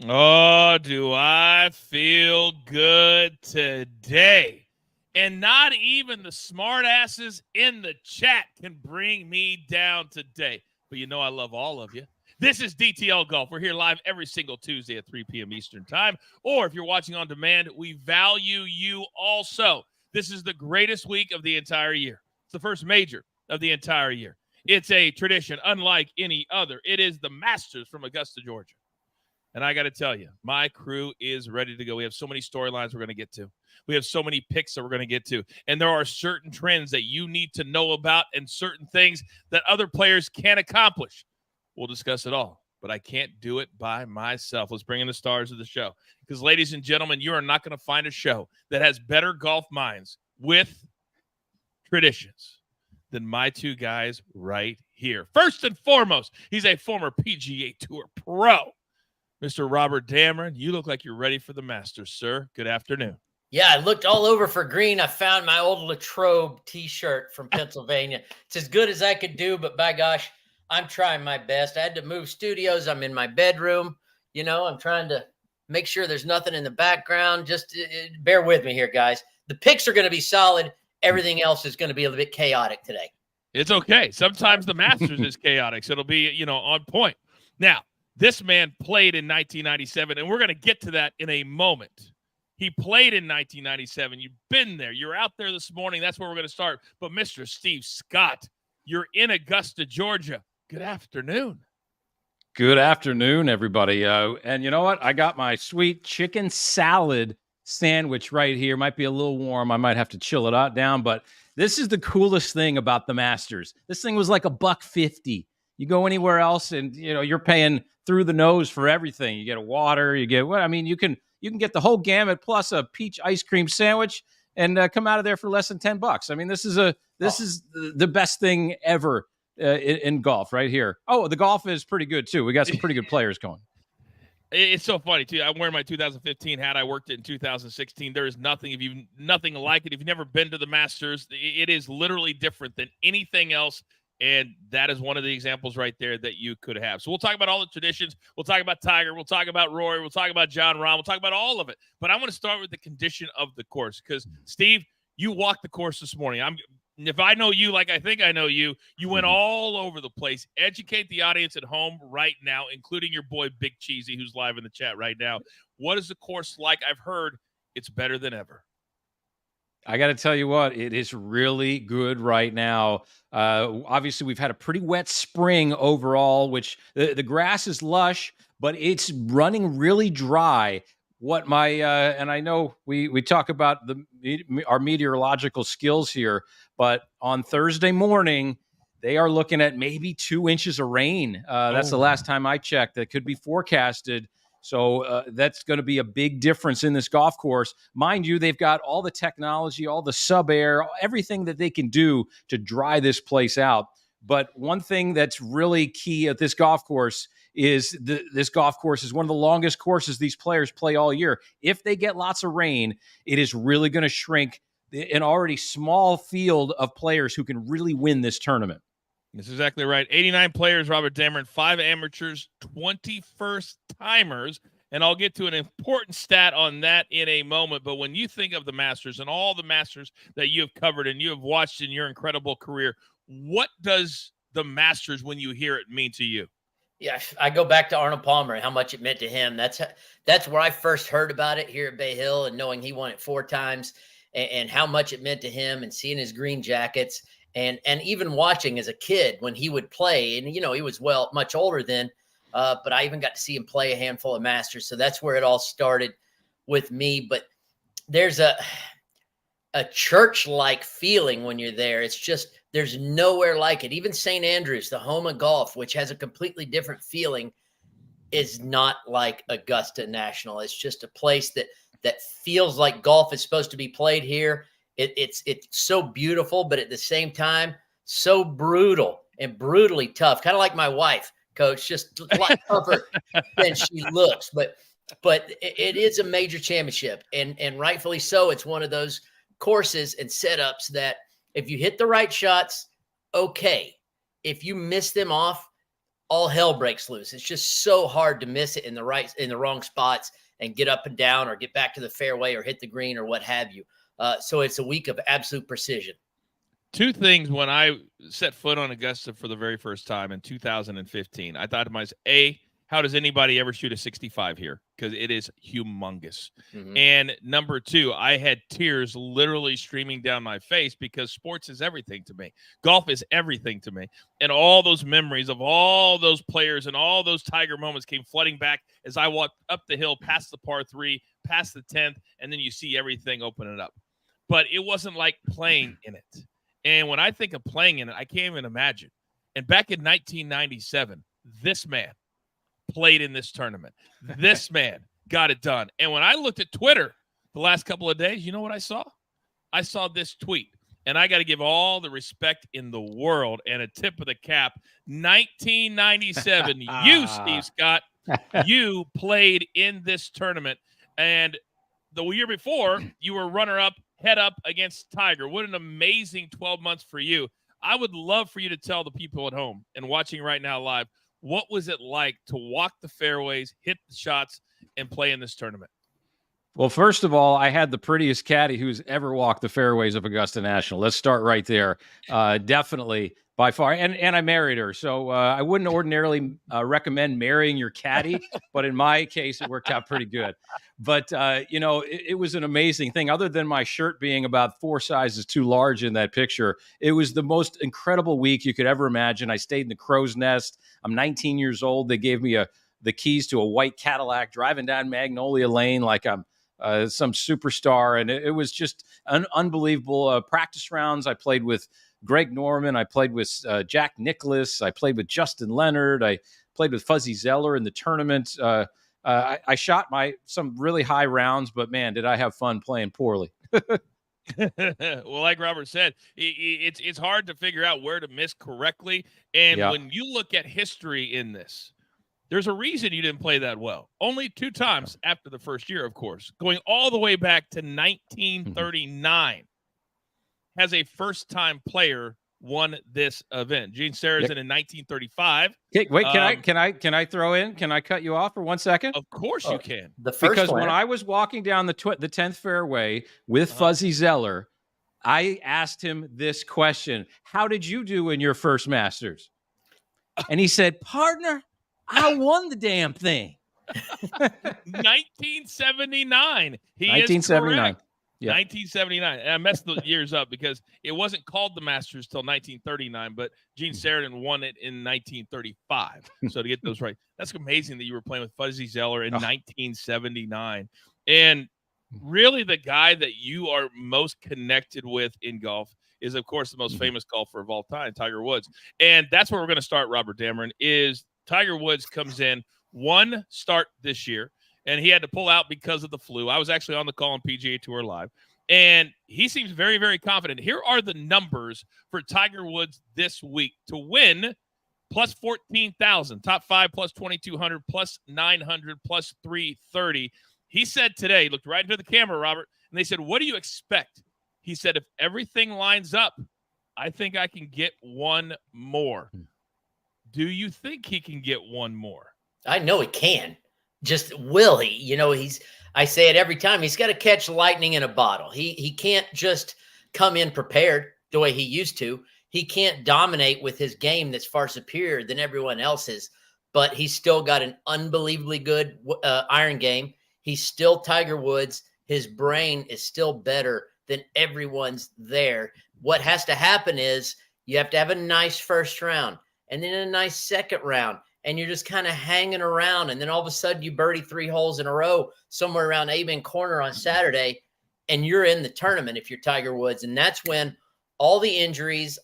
Oh, do I feel good today? And not even the smartasses in the chat can bring me down today. But you know I love all of you. This is DTL Golf. We're here live every single Tuesday at 3 p.m. Eastern Time. Or if you're watching on demand, we value you also. This is the greatest week of the entire year. It's the first major of the entire year. It's a tradition unlike any other. It is the Masters from Augusta, Georgia. And I got to tell you, my crew is ready to go. We have so many storylines we're going to get to. We have so many picks that we're going to get to. And there are certain trends that you need to know about and certain things that other players can't accomplish. We'll discuss it all, but I can't do it by myself. Let's bring in the stars of the show. Because, ladies and gentlemen, you are not going to find a show that has better golf minds with traditions than my two guys right here. First and foremost, he's a former PGA Tour pro. Mr. Robert Damron, you look like you're ready for the Masters, sir. Good afternoon. Yeah, I looked all over for green. I found my old Latrobe T-shirt from Pennsylvania. It's as good as I could do, but by gosh, I'm trying my best. I had to move studios. I'm in my bedroom. You know, I'm trying to make sure there's nothing in the background. Just bear with me here, guys. The picks are going to be solid. Everything else is going to be a little bit chaotic today. It's okay. Sometimes the Masters is chaotic, so it'll be, on point. Now, this man played in 1997, and we're going to get to that in a moment. He played in 1997. You've been there. You're out there this morning. That's where we're going to start. But Mr. Steve Scott, you're in Augusta, Georgia. Good afternoon. Good afternoon, everybody. And you know what? I got my sweet chicken salad sandwich right here. Might be a little warm. I might have to chill it out down. But this is the coolest thing about the Masters. This thing was like $1.50. You go anywhere else, and you're paying through the nose for everything. You get a water, you get you can get the whole gamut plus a peach ice cream sandwich and come out of there for less than $10. I mean, this is the best thing ever in golf right here. Oh, the golf is pretty good too. We got some pretty good players going. It's so funny too. I'm wearing my 2015 hat. I worked it in 2016. There is nothing like it. If you've never been to the Masters, it is literally different than anything else. And that is one of the examples right there that you could have. So we'll talk about all the traditions. We'll talk about Tiger. We'll talk about Rory. We'll talk about John Rahm. We'll talk about all of it. But I want to start with the condition of the course because, Steve, you walked the course this morning. If I know you like I think I know you, you went all over the place. Educate the audience at home right now, including your boy Big Cheesy, who's live in the chat right now. What is the course like? I've heard it's better than ever. I got to tell you what, it is really good right now. Obviously, we've had a pretty wet spring overall, which the grass is lush, but it's running really dry. And I know we talk about our meteorological skills here, but on Thursday morning, they are looking at maybe 2 inches of rain. That's the last time I checked. That could be forecasted. So that's going to be a big difference in this golf course. Mind you, they've got all the technology, all the sub-air, everything that they can do to dry this place out. But one thing that's really key at this golf course is this golf course is one of the longest courses these players play all year. If they get lots of rain, it is really going to shrink an already small field of players who can really win this tournament. That's exactly right. 89 players, Robert Damron, 5 amateurs, 20 first-timers. And I'll get to an important stat on that in a moment. But when you think of the Masters and all the Masters that you have covered and you have watched in your incredible career, what does the Masters, when you hear it, mean to you? Yeah, I go back to Arnold Palmer and how much it meant to him. That's where I first heard about it here at Bay Hill and knowing he won it 4 times and how much it meant to him and seeing his green jackets. And even watching as a kid when he would play, and, he was much older then, but I even got to see him play a handful of Masters. So that's where it all started with me. But there's a church-like feeling when you're there. It's just, there's nowhere like it. Even St. Andrews, the home of golf, which has a completely different feeling, is not like Augusta National. It's just a place that feels like golf is supposed to be played here. It's so beautiful, but at the same time, so brutal and brutally tough. Kind of like my wife, Coach, just a lot tougher than she looks. But it is a major championship, and rightfully so. It's one of those courses and setups that if you hit the right shots, okay. If you miss them off, all hell breaks loose. It's just so hard to miss it in the wrong spots and get up and down or get back to the fairway or hit the green or what have you. So it's a week of absolute precision. Two things when I set foot on Augusta for the very first time in 2015. I thought to myself, how does anybody ever shoot a 65 here? Because it is humongous. Mm-hmm. And number two, I had tears literally streaming down my face because sports is everything to me. Golf is everything to me. And all those memories of all those players and all those Tiger moments came flooding back as I walked up the hill, past the par 3, past the 10th, and then you see everything opening up. But it wasn't like playing in it. And when I think of playing in it, I can't even imagine. And back in 1997, this man played in this tournament. This man got it done. And when I looked at Twitter the last couple of days, you know what I saw? I saw this tweet. And I got to give all the respect in the world and a tip of the cap. 1997, you, Steve Scott, you played in this tournament. And the year before, you were runner-up, head-up against Tiger. What an amazing 12 months for you. I would love for you to tell the people at home and watching right now live, what was it like to walk the fairways, hit the shots, and play in this tournament? Well, first of all, I had the prettiest caddy who's ever walked the fairways of Augusta National. Let's start right there. Definitely, by far. And I married her. So I wouldn't ordinarily recommend marrying your caddy, but in my case, it worked out pretty good. But, it was an amazing thing. Other than my shirt being about 4 sizes too large in that picture, it was the most incredible week you could ever imagine. I stayed in the Crow's Nest. I'm 19 years old. They gave me the keys to a white Cadillac, driving down Magnolia Lane like I'm some superstar. And it was just an unbelievable practice rounds. I played with Greg Norman. I played with Jack Nicklaus. I played with Justin Leonard. I played with Fuzzy Zeller in the tournament. I shot some really high rounds, but man, did I have fun playing poorly. Well, like Robert said, it's hard to figure out where to miss correctly. And when you look at history in this, there's a reason you didn't play that well. Only 2 times after the first year, of course. Going all the way back to 1939 has a first-time player won this event. Gene Sarazen in 1935. Wait, can I throw in? Can I cut you off for 1 second? Of course you can. Because when I was walking down the 10th fairway with Fuzzy Zeller, I asked him this question: how did you do in your first Masters? And he said, partner, I won the damn thing. 1979. 1979. Yeah. 1979. And I messed the years up because it wasn't called the Masters till 1939, but Gene Sarazen won it in 1935. So to get those right, that's amazing that you were playing with Fuzzy Zeller in 1979. And really the guy that you are most connected with in golf is, of course, the most famous golfer of all time, Tiger Woods. And that's where we're going to start, Robert Damron, is Tiger Woods comes in 1 start this year, and he had to pull out because of the flu. I was actually on the call on PGA Tour Live, and he seems very, very confident. Here are the numbers for Tiger Woods this week to win: plus 14,000, top 5 plus 2,200, plus 900, plus 330. He said today, looked right into the camera, Robert, and they said, what do you expect? He said, if everything lines up, I think I can get 1 more. Do you think he can get 1 more? I know he can. Just will he? I say it every time. He's got to catch lightning in a bottle. He can't just come in prepared the way he used to. He can't dominate with his game that's far superior than everyone else's, but he's still got an unbelievably good iron game. He's still Tiger Woods. His brain is still better than everyone's there. What has to happen is you have to have a nice first round and then a nice second round, and you're just kind of hanging around. And then all of a sudden you birdie 3 holes in a row somewhere around Amen Corner on Saturday, and you're in the tournament if you're Tiger Woods. And that's when all the injuries,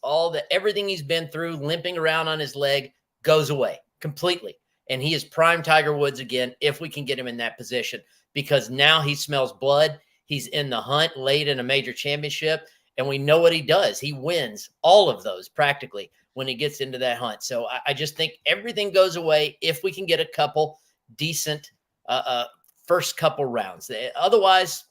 everything he's been through, limping around on his leg, goes away completely. And he is prime Tiger Woods again if we can get him in that position, because now he smells blood. He's in the hunt late in a major championship, and we know what he does. He wins all of those practically when he gets into that hunt. So I just think everything goes away if we can get a couple decent first couple rounds. Otherwise,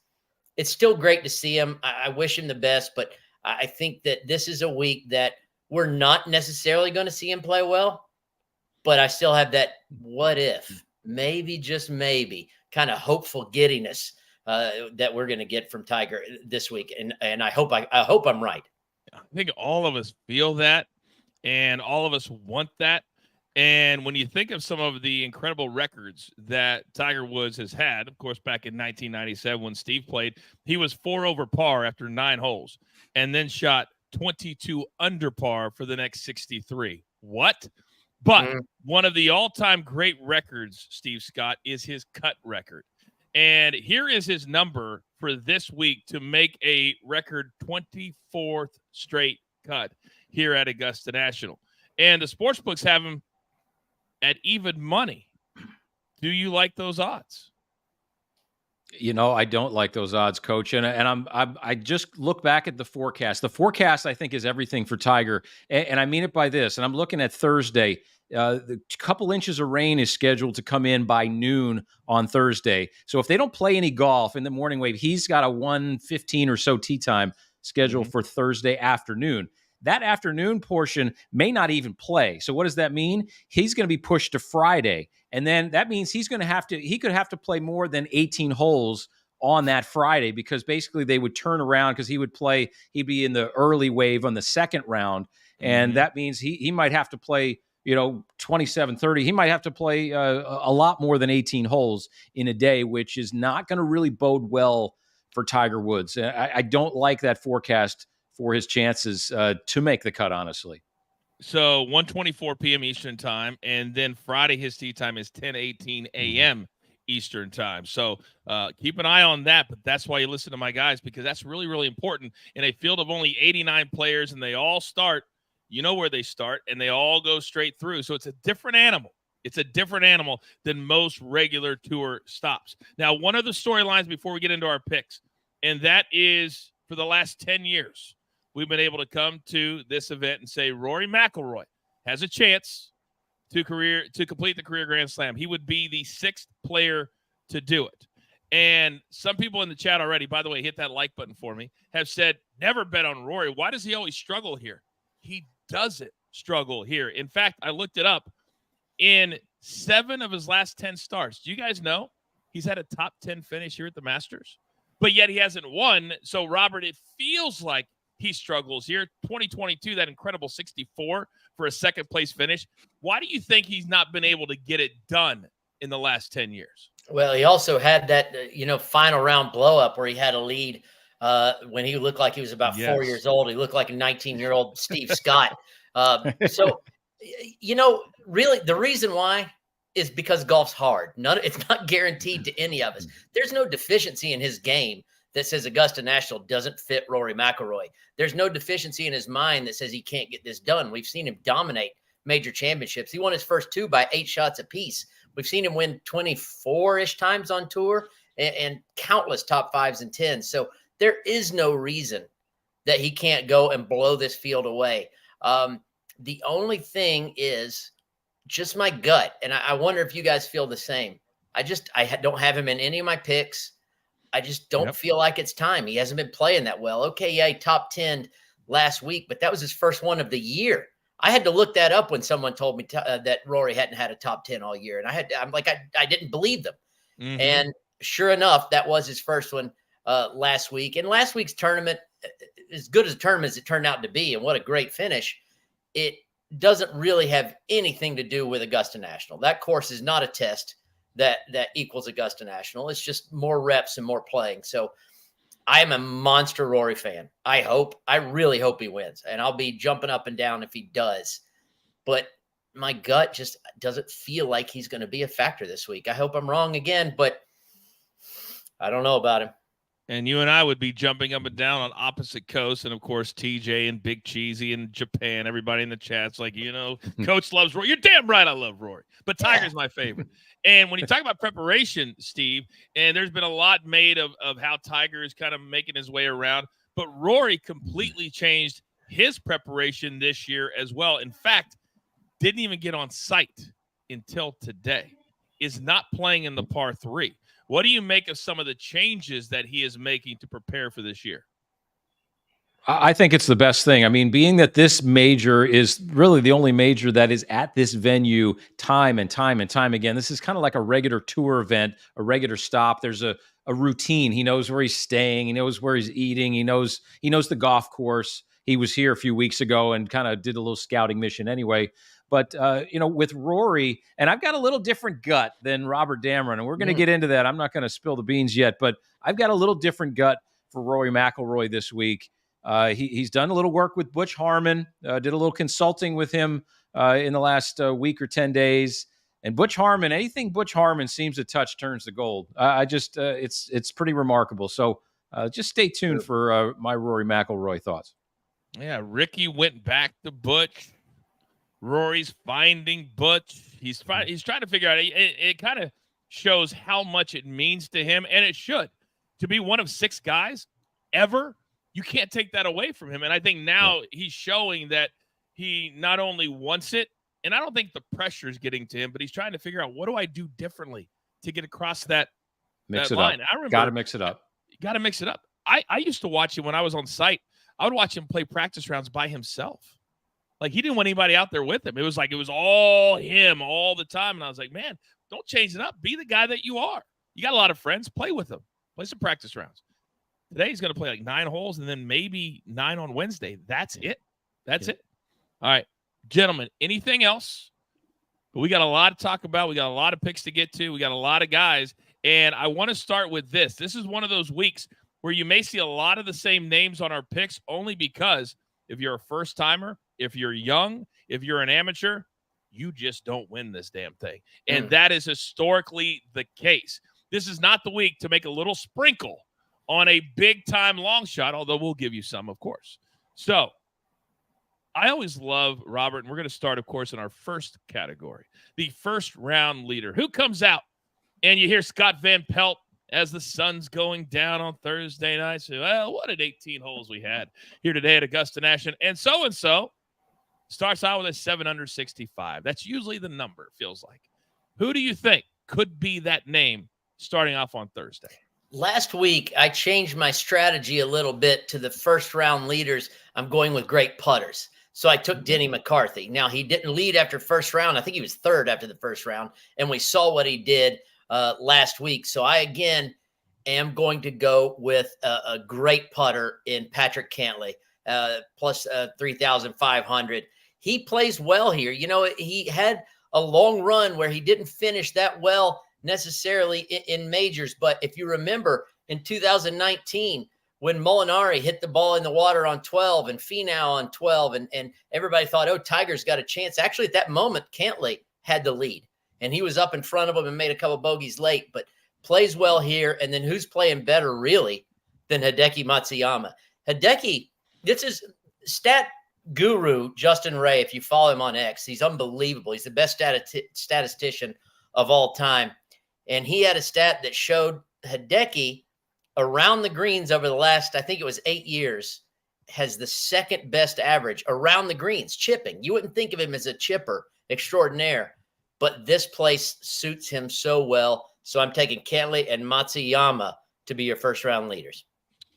it's still great to see him. I wish him the best, but I think that this is a week that we're not necessarily going to see him play well, but I still have that what if, maybe, just maybe, kind of hopeful giddiness that we're going to get from Tiger this week. And I hope I'm right. I think all of us feel that, and all of us want that. And when you think of some of the incredible records that Tiger Woods has had, of course, back in 1997 when Steve played, he was 4 over par after 9 holes and then shot 22 under par for the next 63. What? But one of the all-time great records, Steve Scott, is his cut record. And here is his number for this week to make a record 24th straight cut here at Augusta National. And the sportsbooks have him at even money. Do you like those odds? I don't like those odds, Coach. And I just look back at the forecast. The forecast, I think, is everything for Tiger. And I mean it by this. And I'm looking at Thursday. The couple inches of rain is scheduled to come in by noon on Thursday. So if they don't play any golf in the morning wave, he's got a 1:15 or so tee time scheduled for Thursday afternoon. That afternoon portion may not even play. So what does that mean? He's going to be pushed to Friday. And then that means he could have to play more than 18 holes on that Friday, because basically they would turn around, because he'd be in the early wave on the second round. And that means he might have to play, 27, 30. He might have to play a lot more than 18 holes in a day, which is not going to really bode well for Tiger Woods. I don't like that forecast for his chances to make the cut, honestly. So 1:24 p.m. Eastern time, and then Friday his tee time is 10:18 a.m. Eastern time. So keep an eye on that, but that's why you listen to my guys, because that's really, really important. In a field of only 89 players, and they all start, where they start, and they all go straight through. So it's a different animal. It's a different animal than most regular tour stops. Now, one of the storylines before we get into our picks, and that is for the last 10 years, we've been able to come to this event and say Rory McIlroy has a chance to complete the career Grand Slam. He would be the 6th player to do it. And some people in the chat already, by the way, hit that like button for me, have said, never bet on Rory. Why does he always struggle here? He doesn't struggle here. In fact, I looked it up. In 7 of his last 10 starts, do you guys know he's had a top 10 finish here at the Masters? But yet he hasn't won. So, Robert, it feels like he struggles here. 2022, that incredible 64 for a second-place finish. Why do you think he's not been able to get it done in the last 10 years? Well, he also had that, final round blow-up where he had a lead when he looked like he was about 4 years old. He looked like a 19-year-old Steve Scott. So, really, the reason why is because golf's hard. It's not guaranteed to any of us. There's no deficiency in his game that says Augusta National doesn't fit Rory McIlroy. There's no deficiency in his mind that says he can't get this done. We've seen him dominate major championships. He won his first 2 by 8 shots apiece. We've seen him win 24-ish times on tour and countless top 5s and 10s. So there is no reason that he can't go and blow this field away. The only thing is just my gut, and I wonder if you guys feel the same. I don't have him in any of my picks. I just don't feel like it's time. He hasn't been playing that well. Okay, yeah, he top 10 last week, but that was his first one of the year. I had to look that up when someone told me that Rory hadn't had a top 10 all year. And I didn't believe them. And sure enough, that was his first one last week. And last week's tournament, as good as a tournament as it turned out to be, and what a great finish, it doesn't really have anything to do with Augusta National. That course is not a test that equals Augusta National. It's just more reps and more playing. So I am a monster Rory fan. I really hope he wins, and I'll be jumping up and down if he does. But my gut just doesn't feel like he's going to be a factor this week. I hope I'm wrong again, but I don't know about him. And you and I would be jumping up and down on opposite coasts. And, of course, TJ and Big Cheesy in Japan, everybody in the chat's like, Coach loves Rory. You're damn right I love Rory. But Tiger's my favorite. And when you talk about preparation, Steve, and there's been a lot made of how Tiger is kind of making his way around, but Rory completely changed his preparation this year as well. In fact, didn't even get on site until today. Is not playing in the par 3. What do you make of some of the changes that he is making to prepare for this year? I think it's the best thing. I mean, being that this major is really the only major that is at this venue time and time and time again, this is kind of like a regular tour event, a regular stop. There's a routine. He knows where he's staying. He knows where he's eating. He knows the golf course. He was here a few weeks ago and kind of did a little scouting mission anyway. But, with Rory, and I've got a little different gut than Robert Damron, and we're going to get into that. I'm not going to spill the beans yet, but I've got a little different gut for Rory McIlroy this week. He's done a little work with Butch Harmon, did a little consulting with him in the last week or 10 days. And Butch Harmon, anything Butch Harmon seems to touch turns to gold. It's pretty remarkable. So just stay tuned for my Rory McIlroy thoughts. Yeah, Ricky went back to Butch. Rory's finding Butch. He's trying to figure out. It kind of shows how much it means to him, and it should. To be one of 6 guys ever, you can't take that away from him. And I think now he's showing that he not only wants it, and I don't think the pressure is getting to him, but he's trying to figure out, what do I do differently to get across that line? I remember, got to mix it up. You got to mix it up. I used to watch him when I was on site. I would watch him play practice rounds by himself. Like, he didn't want anybody out there with him. It was all him all the time. And I was like, man, don't change it up. Be the guy that you are. You got a lot of friends. Play with them. Play some practice rounds. Today he's going to play like 9 holes and then maybe 9 on Wednesday. That's it. That's it. All right, gentlemen, anything else? But we got a lot to talk about. We got a lot of picks to get to. We got a lot of guys. And I want to start with this. This is one of those weeks where you may see a lot of the same names on our picks, only because if you're a first-timer, if you're young, if you're an amateur, you just don't win this damn thing. And that is historically the case. This is not the week to make a little sprinkle on a big-time long shot, although we'll give you some, of course. So I always love, Robert, and we're going to start, of course, in our first category, the first-round leader. Who comes out? And you hear Scott Van Pelt as the sun's going down on Thursday night. So, well, what an 18 holes we had here today at Augusta National. And so starts out with a 7 under 65. That's usually the number, it feels like. Who do you think could be that name starting off on Thursday? Last week, I changed my strategy a little bit to the first-round leaders. I'm going with great putters. So I took Denny McCarthy. Now, he didn't lead after first round. I think he was 3rd after the first round, and we saw what he did last week. So I, again, am going to go with a great putter in Patrick Cantlay, plus 3,500. He plays well here. You know, he had a long run where he didn't finish that well necessarily in majors. But if you remember in 2019, when Molinari hit the ball in the water on 12 and Finau on 12, and everybody thought, oh, Tiger's got a chance. Actually, at that moment, Cantlay had the lead, and he was up in front of him and made a couple bogeys late, but plays well here. And then who's playing better, really, than Hideki Matsuyama? Hideki, this is stat guru Justin Ray. If you follow him on X, he's unbelievable. He's the best statistician of all time. And he had a stat that showed Hideki around the greens over the last, I think it was 8 years, has the 2nd best average around the greens, chipping. You wouldn't think of him as a chipper extraordinaire, but this place suits him so well. So I'm taking Cantlay and Matsuyama to be your first-round leaders.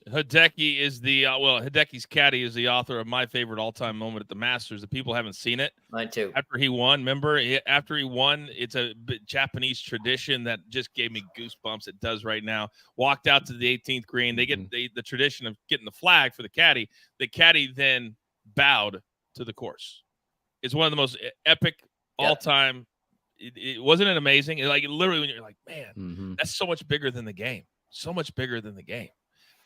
Hideki is Hideki's caddy is the author of my favorite all-time moment at the Masters. The people haven't seen it. Mine too. After he won, remember? After he won, it's a Japanese tradition that just gave me goosebumps. It does right now. Walked out to the 18th green. They get the tradition of getting the flag for the caddy. The caddy then bowed to the course. It's one of the most epic all-time. It wasn't it amazing? Literally, when you're like, man, that's so much bigger than the game. So much bigger than the game.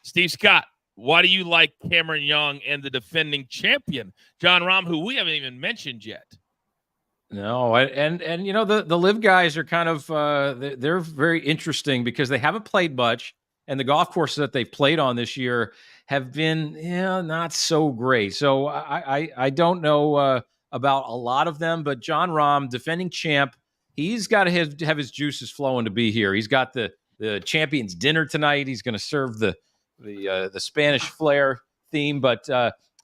Steve Scott, why do you like Cameron Young and the defending champion, John Rahm, who we haven't even mentioned yet? No, and you know, the live guys are kind of they're very interesting because they haven't played much, and the golf courses that they've played on this year have been not so great. So I don't know about a lot of them, but John Rahm, defending champ, he's got to have his juices flowing to be here. He's got the champions dinner tonight. He's going to serve the Spanish flair theme, but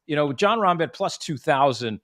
you know, John Rahm at plus 2,000.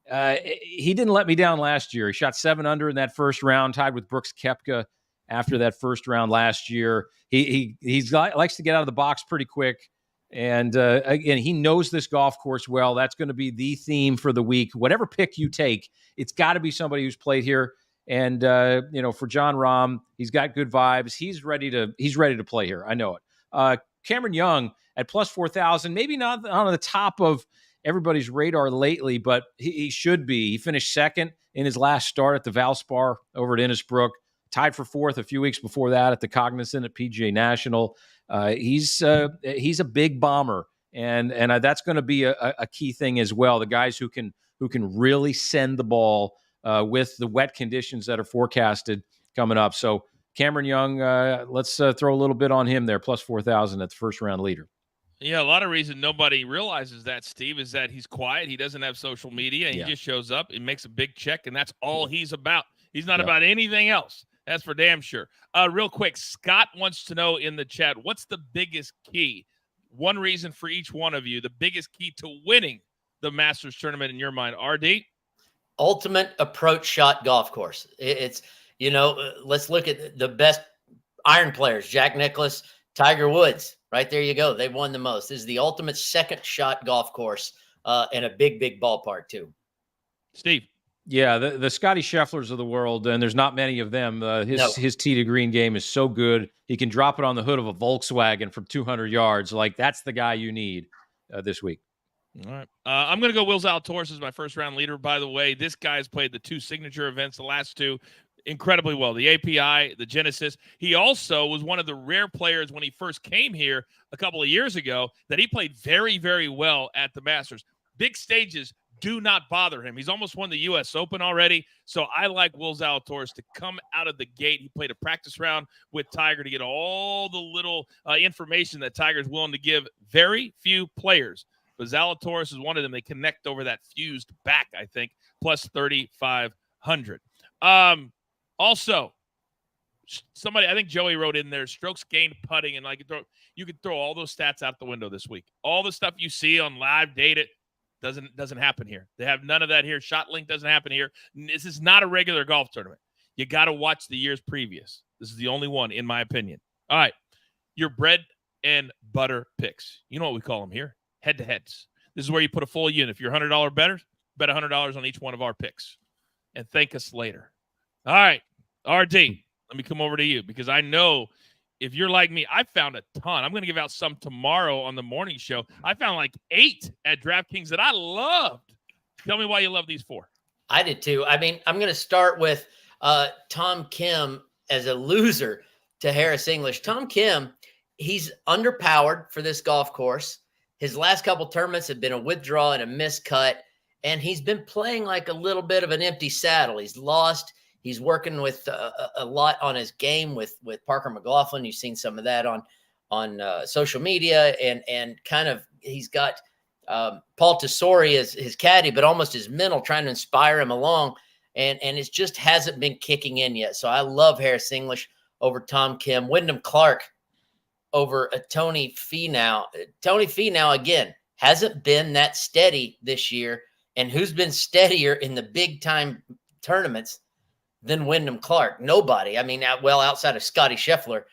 He didn't let me down last year. He shot 7 under in that first round, tied with Brooks Koepka after that first round last year. He likes to get out of the box pretty quick. And again, he knows this golf course well. That's going to be the theme for the week. Whatever pick you take, it's got to be somebody who's played here. And for John Rahm, he's got good vibes. He's ready to play here. I know it. Cameron Young at plus 4,000, maybe not on the top of everybody's radar lately, but he should be. He finished second in his last start at the Valspar over at Innisbrook, tied for fourth a few weeks before that at the Cognizant at PGA National. He's a big bomber, and that's going to be a key thing as well. The guys who can really send the ball with the wet conditions that are forecasted coming up. So Cameron Young, let's throw a little bit on him there, plus 4,000 at the first round leader. Yeah, a lot of reason nobody realizes that, Steve, is that he's quiet. He doesn't have social media. He just shows up and makes a big check, and that's all he's about. He's not about anything else. That's for damn sure. Real quick, Scott wants to know in the chat, what's the biggest key? One reason for each one of you, the biggest key to winning the Masters tournament in your mind. RD? Ultimate approach shot golf course. It's, let's look at the best iron players, Jack Nicklaus, Tiger Woods. Right there you go. They've won the most. This is the ultimate second shot golf course and a big, big ballpark too. Steve? Yeah, the Scotty Shefflers of the world, and there's not many of them. His tee to green game is so good. He can drop it on the hood of a Volkswagen from 200 yards. Like, that's the guy you need this week. All right. I'm going to go Will Zalatoris as my first round leader. By the way, this guy's played the 2 signature events, the last 2, incredibly well. The API, the Genesis. He also was one of the rare players when he first came here a couple of years ago that he played very, very well at the Masters. Big stages do not bother him. He's almost won the U.S. Open already. So I like Will Zalatoris to come out of the gate. He played a practice round with Tiger to get all the little information that Tiger's willing to give very few players. But Zalatoris is one of them. They connect over that fused back, I think, plus 3,500. Also, somebody, I think Joey wrote in there, strokes gained putting, and you could throw all those stats out the window this week. All the stuff you see on live data doesn't happen here. They have none of that here. Shot link doesn't happen here. This is not a regular golf tournament. You got to watch the years previous. This is the only one, in my opinion. All right, your bread and butter picks. You know what we call them here? Head-to-heads. This is where you put a full unit. If you're $100 better, bet $100 on each one of our picks. And thank us later. All right, RD, let me come over to you because I know if you're like me, I found a ton. I'm going to give out some tomorrow on the morning show. I found like 8 at DraftKings that I loved. Tell me why you love these 4. I did too. I mean, I'm going to start with Tom Kim as a loser to Harris English. Tom Kim, he's underpowered for this golf course. His last couple tournaments have been a withdrawal and a miscut, and he's been playing like a little bit of an empty saddle. He's lost. He's working with a lot on his game with Parker McLaughlin. You've seen some of that on social media, and kind of he's got Paul Tesori as his caddy, but almost his mental, trying to inspire him along, and it just hasn't been kicking in yet. So I love Harris English over Tom Kim. Wyndham Clark over Tony Finau. Tony Finau, again, hasn't been that steady this year, and who's been steadier in the big-time tournaments than Wyndham Clark? Nobody. I mean, outside of Scotty Scheffler,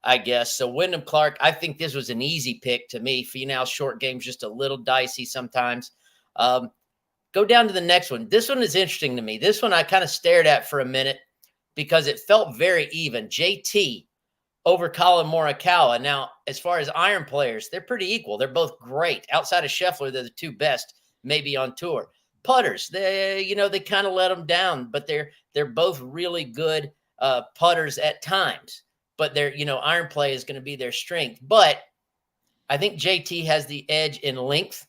I guess. So Wyndham Clark, I think this was an easy pick to me. Finau's short game's just a little dicey sometimes. Go down to the next one. This one is interesting to me. This one I kind of stared at for a minute because it felt very even. JT over Colin Morikawa. Now, as far as iron players, they're pretty equal. They're both great. Outside of Sheffler, they're the 2 best maybe on tour. Putters, they kind of let them down, but they're both really good putters at times. But iron play is going to be their strength. But I think JT has the edge in length.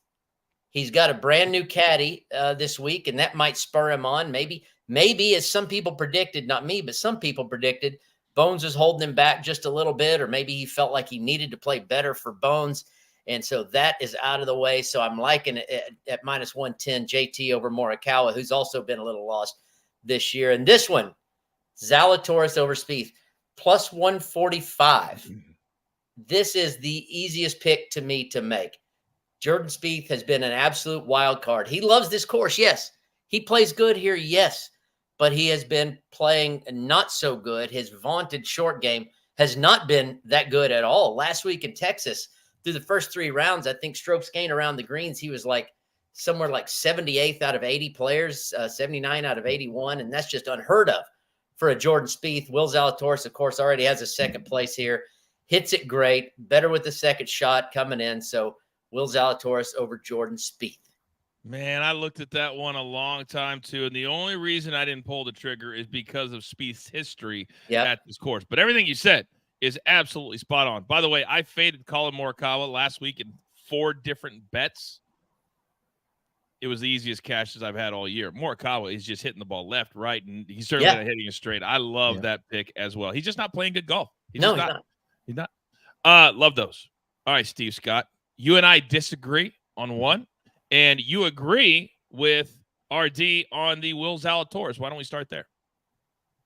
He's got a brand new caddy this week, and that might spur him on. Maybe as some people predicted, not me, but some people predicted, Bones was holding him back just a little bit, or maybe he felt like he needed to play better for Bones. And so that is out of the way. So I'm liking it at minus 110, JT over Morikawa, who's also been a little lost this year. And this one, Zalatoris over Spieth, plus 145. This is the easiest pick to me to make. Jordan Spieth has been an absolute wild card. He loves this course, yes. He plays good here, yes. But he has been playing not so good. His vaunted short game has not been that good at all. Last week in Texas, through the first 3 rounds, I think strokes gained around the greens, he was like somewhere like 78th out of 80 players, 79 out of 81. And that's just unheard of for a Jordan Spieth. Will Zalatoris, of course, already has a second place here. Hits it great, better with the second shot coming in. So Will Zalatoris over Jordan Spieth. Man, I looked at that one a long time too, and the only reason I didn't pull the trigger is because of Spieth's history at this course. But everything you said is absolutely spot on. By the way, I faded Colin Morikawa last week in 4 different bets. It was the easiest cashes I've had all year. Morikawa is just hitting the ball left, right, and he's certainly not hitting it straight. I love that pick as well. He's just not playing good golf. He's not. Love those. All right, Steve Scott, you and I disagree on one. And you agree with RD on the Will Zalatoris. Why don't we start there?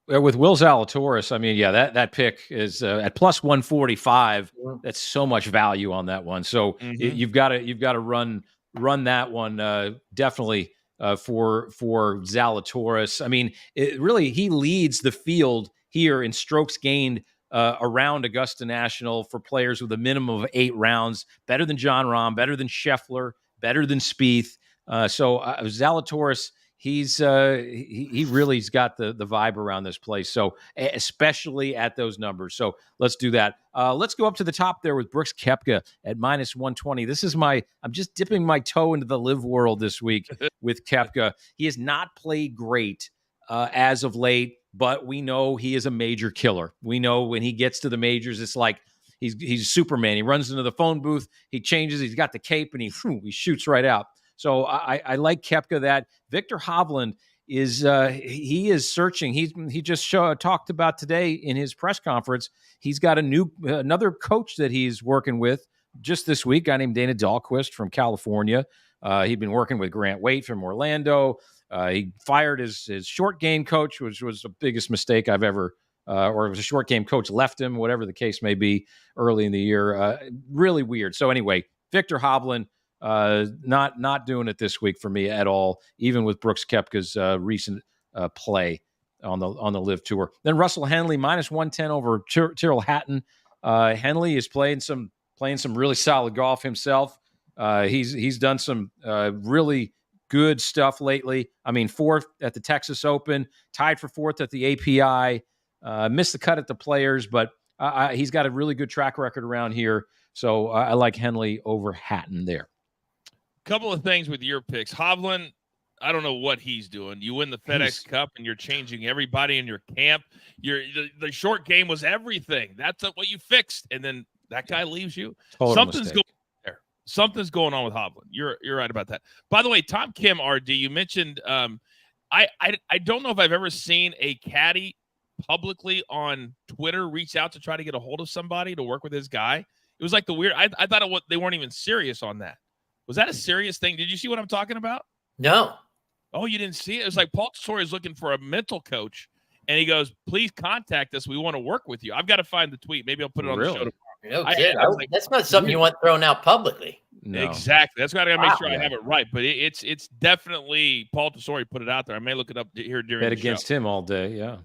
With Will Zalatoris, I mean, that pick is at plus 145. That's so much value on that one. So you've got to run that one definitely for Zalatoris. I mean, he leads the field here in strokes gained around Augusta National for players with a minimum of 8 rounds. Better than John Rahm, better than Sheffler, better than Spieth. So Zalatoris, he really's got the vibe around this place. So especially at those numbers. So let's do that. Let's go up to the top there with Brooks Koepka at minus 120. This is I'm just dipping my toe into the live world this week with Koepka. He has not played great as of late, but we know he is a major killer. We know when he gets to the majors, it's like he's Superman. He runs into the phone booth, he changes, he's got the cape, and he shoots right out. So I like Koepka. That Victor Hovland is he is searching. He just talked about today in his press conference. He's got another coach that he's working with just this week, a guy named Dana Dahlquist from California. He'd been working with Grant Waite from Orlando. He fired his short game coach, which was the biggest mistake I've ever. Or it was a short game coach left him, whatever the case may be, early in the year. Really weird. So anyway, Victor Hovland, not doing it this week for me at all, even with Brooks Koepka's recent play on the LIV Tour. Then Russell Henley minus 110 over Tyrrell Hatton. Henley is playing some really solid golf himself. He's done some really good stuff lately. I mean, 4th at the Texas Open, tied for 4th at the API. Missed the cut at the Players, but he's got a really good track record around here. So I like Henley over Hatton there. Couple of things with your picks. Hovland, I don't know what he's doing. You win the FedEx Cup and you're changing everybody in your camp. The short game was everything. That's what you fixed. And then that guy leaves you. Something's going on there. Something's going on with Hovland. You're right about that. By the way, Tom Kim, RD, you mentioned I don't know if I've ever seen a caddy publicly on Twitter reach out to try to get a hold of somebody to work with his guy. It was like I thought they weren't even serious on that. Was that a serious thing? Did you see what I'm talking about? No. Oh, you didn't see it? It was like Paul Tesori is looking for a mental coach, and he goes, please contact us. We want to work with you. I've got to find the tweet. Maybe I'll put it on the show tomorrow. No kidding. That's not something you want thrown out publicly. No. Exactly. That's why I got to make sure I have it right. But it's definitely Paul Tesori put it out there. I may look it up here during the show. Bet against him all day, yeah.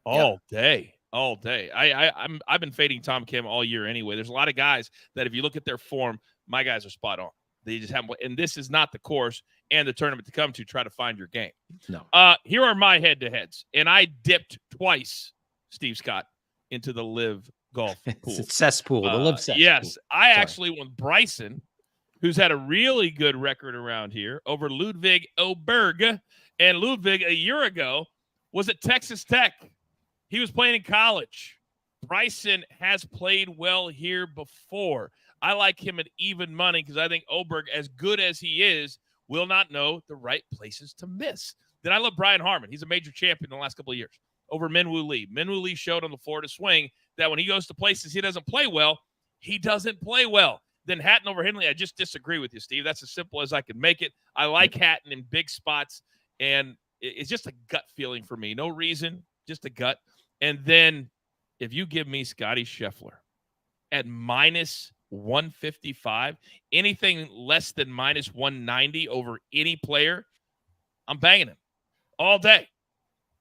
All day. I've been fading Tom Kim all year anyway. There's a lot of guys that if you look at their form, my guys are spot on. They just haven't, and this is not the course and the tournament to come to try to find your game. No. Here are my head-to-heads, and I dipped twice, Steve Scott, into the LIV golf pool. It's a cesspool, the LIV cesspool. Yes, I actually went Bryson, who's had a really good record around here, over Ludwig Oberg, and Ludwig a year ago was at Texas Tech. He was playing in college. Bryson has played well here before. I like him at even money because I think Oberg, as good as he is, will not know the right places to miss. Then I love Brian Harmon. He's a major champion in the last couple of years over Minwoo Lee. Minwoo Lee showed on the Florida swing that when he goes to places he doesn't play well, he doesn't play well. Then Hatton over Henley, I just disagree with you, Steve. That's as simple as I can make it. I like Hatton in big spots, and it's just a gut feeling for me. No reason, just a gut. And then if you give me Scotty Scheffler at minus 155, anything less than minus 190 over any player, I'm banging him all day.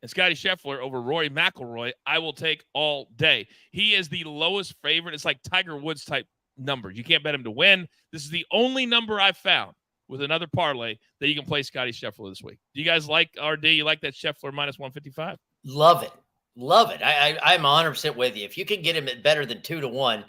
And Scotty Scheffler over Rory McIlroy, I will take all day. He is the lowest favorite. It's like Tiger Woods type numbers. You can't bet him to win. This is the only number I've found with another parlay that you can play Scotty Scheffler this week. Do you guys like RD? You like that Scheffler minus 155? Love it. Love it. I'm 100% with you. If you can get him at better than 2-1,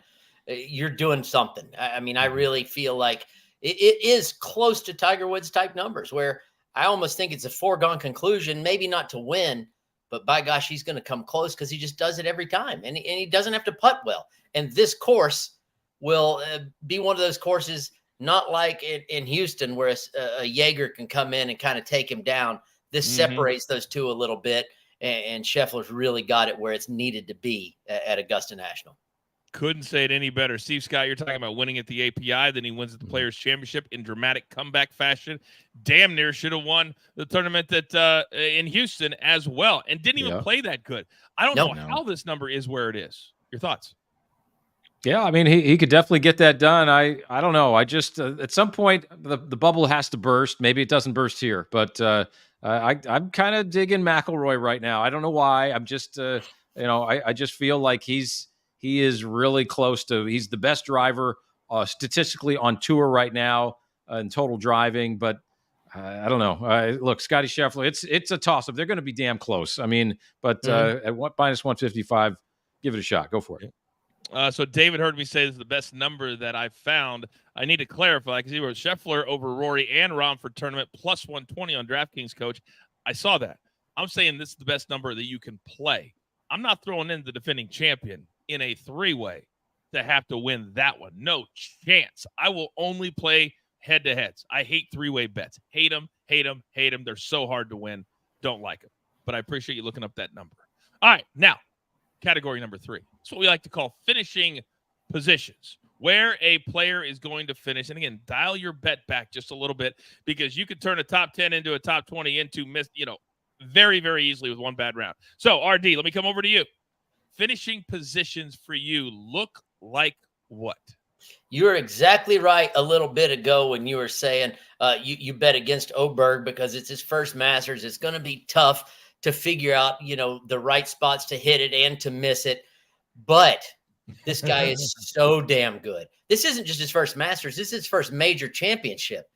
you're doing something. I mean, I really feel like it is close to Tiger Woods type numbers where I almost think it's a foregone conclusion, maybe not to win, but by gosh, he's going to come close because he just does it every time. And he doesn't have to putt well. And this course will be one of those courses, not like in Houston where a Jaeger can come in and kind of take him down. This separates those two a little bit. And Scheffler's really got it where it's needed to be at Augusta National. Couldn't say it any better. Steve Scott, you're talking about winning at the API, then he wins at the Players' Championship in dramatic comeback fashion. Damn near should have won the tournament that in Houston as well, and didn't even play that good. I don't know how this number is where it is. Your thoughts? Yeah, I mean, he could definitely get that done. I don't know. I just at some point the bubble has to burst. Maybe it doesn't burst here, but I'm kind of digging McIlroy right now. I don't know why. I'm just I just feel like he is really close to. He's the best driver statistically on tour right now in total driving. But I don't know. Look, Scotty Scheffler, it's a toss up. They're going to be damn close. I mean, but at minus 155, give it a shot. Go for it. So David heard me say this is the best number that I've found. I need to clarify because he was Sheffler over Rory and Rahm for tournament plus 120 on DraftKings, Coach. I saw that. I'm saying this is the best number that you can play. I'm not throwing in the defending champion in a three-way to have to win that one. No chance. I will only play head-to-heads. I hate three-way bets. Hate them, hate them, hate them. They're so hard to win. Don't like them. But I appreciate you looking up that number. All right, now, category number 3. It's what we like to call finishing positions, where a player is going to finish. And again, dial your bet back just a little bit because you could turn a top 10 into a top 20 into very, very easily with one bad round. So, RD, let me come over to you. Finishing positions for you look like what? You were exactly right a little bit ago when you were saying you bet against Oberg because it's his first Masters. It's going to be tough to figure out, the right spots to hit it and to miss it. But this guy is so damn good. This isn't just his first Masters. This is his first major championship.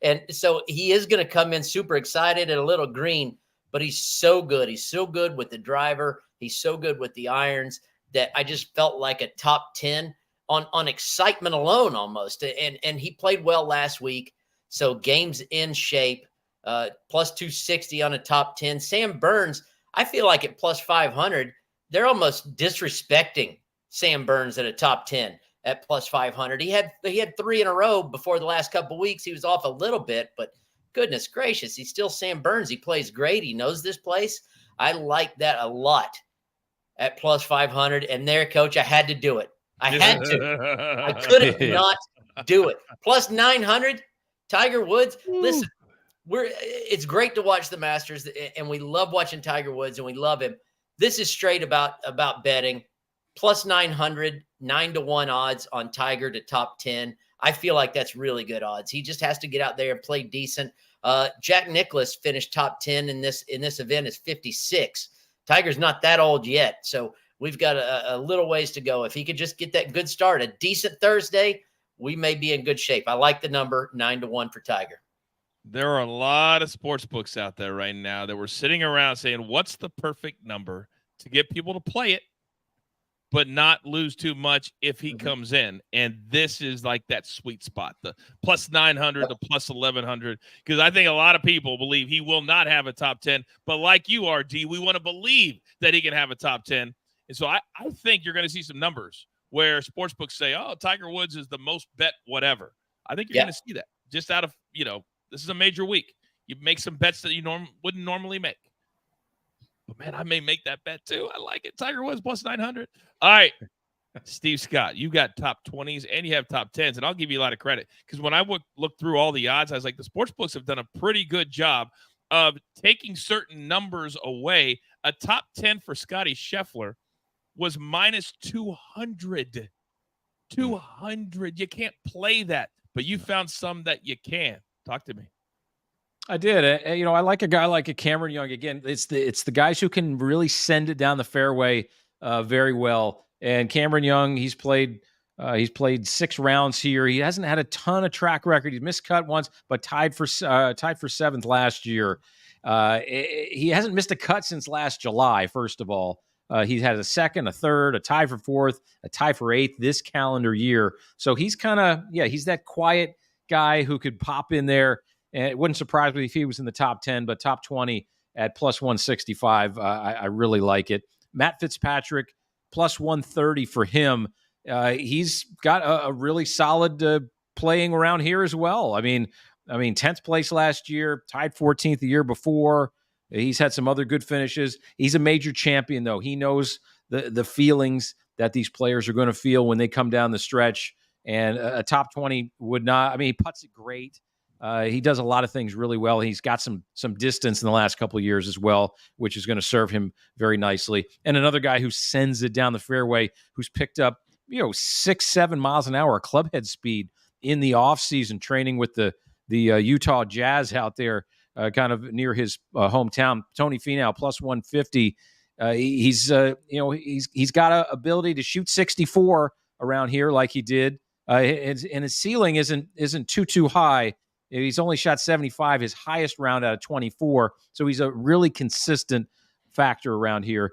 And so he is going to come in super excited and a little green, but he's so good. He's so good with the driver. He's so good with the irons that I just felt like a top 10 on excitement alone almost. And he played well last week. So game's in shape. Plus 260 on a top 10. Sam Burns, I feel like at plus 500, they're almost disrespecting Sam Burns at a top 10 at plus 500. He had 3 in a row before the last couple of weeks. He was off a little bit, but goodness gracious, he's still Sam Burns. He plays great. He knows this place. I like that a lot at plus 500. And there, Coach, I had to do it. I had to. I couldn't not do it. Plus 900, Tiger Woods. Listen, it's great to watch the Masters, and we love watching Tiger Woods, and we love him. This is straight about betting. Plus 900, 9-1 odds on Tiger to top 10. I feel like that's really good odds. He just has to get out there and play decent. Jack Nicklaus finished top 10 in this event is 56. Tiger's not that old yet, so we've got a little ways to go. If he could just get that good start, a decent Thursday, we may be in good shape. I like the number 9-1 for Tiger. There are a lot of sports books out there right now that we're sitting around saying, what's the perfect number to get people to play it, but not lose too much if he comes in? And this is like that sweet spot, the plus 900, the plus 1100, because I think a lot of people believe he will not have a top 10. But like you, RD, we want to believe that he can have a top 10. And so I think you're going to see some numbers where sports books say, oh, Tiger Woods is the most bet whatever. I think you're going to see that just out of, this is a major week. You make some bets that you wouldn't normally make. But, man, I may make that bet too. I like it. Tiger Woods plus 900. All right, Steve Scott, you got top 20s and you have top 10s, and I'll give you a lot of credit because when I looked through all the odds, I was like, the sports books have done a pretty good job of taking certain numbers away. A top 10 for Scotty Scheffler was minus 200. 200. You can't play that, but you found some that you can. Talk to me. I did. I like a guy like a Cameron Young. Again, it's the guys who can really send it down the fairway very well. And Cameron Young, he's played He's played 6 rounds here. He hasn't had a ton of track record. He's missed cut once, but tied for 7th last year. He hasn't missed a cut since last July. First of all, he had a 2nd, a 3rd, a tie for 4th, a tie for 8th this calendar year. So he's kind of he's that quiet guy who could pop in there. And it wouldn't surprise me if he was in the top 10, but top 20 at plus 165. I really like it. Matt Fitzpatrick plus 130 for him. He's got a really solid playing around here as well. I mean, 10th place last year, tied 14th the year before. He's had some other good finishes. He's a major champion, though. He knows the feelings that these players are going to feel when they come down the stretch. And a top 20 would not. I mean, he putts it great. He does a lot of things really well. He's got some distance in the last couple of years as well, which is going to serve him very nicely. And another guy who sends it down the fairway, who's picked up 6-7 miles an hour clubhead speed in the offseason, training with the Utah Jazz out there, kind of near his hometown. Tony Finau plus 150. He's got an ability to shoot 64 around here like he did, and his ceiling isn't too high. He's only shot 75, his highest round out of 24. So he's a really consistent factor around here.